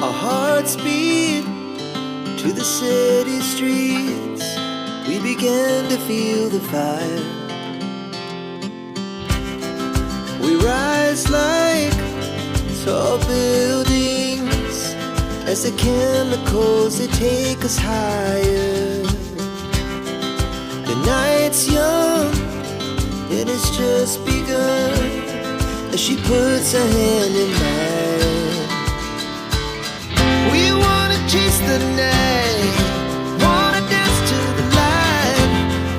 Our hearts beat to the city streets. We began to feel the fire. We rise like tall buildings as the chemicals, they take us higher. The night's young, it has just begun, as she puts her hand in mine. We wanna chase the night, wanna dance to the light,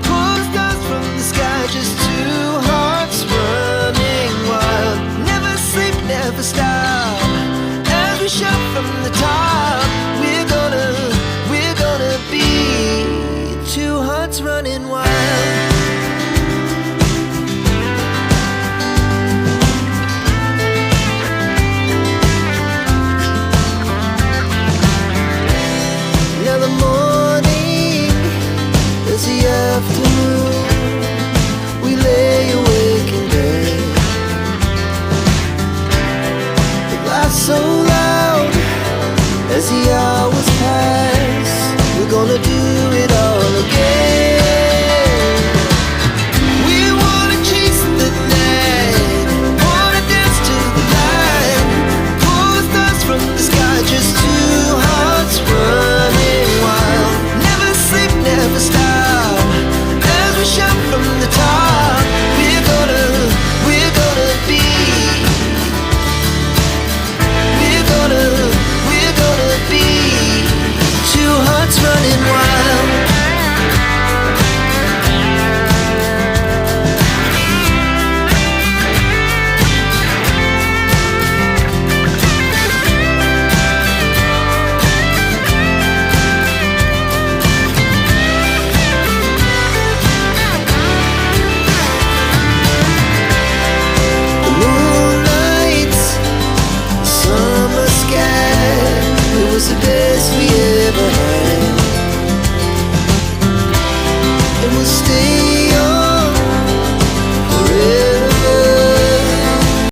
pull the stars from the sky, just two hearts running wild. Never sleep, never stop, as we shout from the top. We're gonna be two hearts running wild. Now the morning is the afternoon. We lay awake in bed. The laughs so loud as the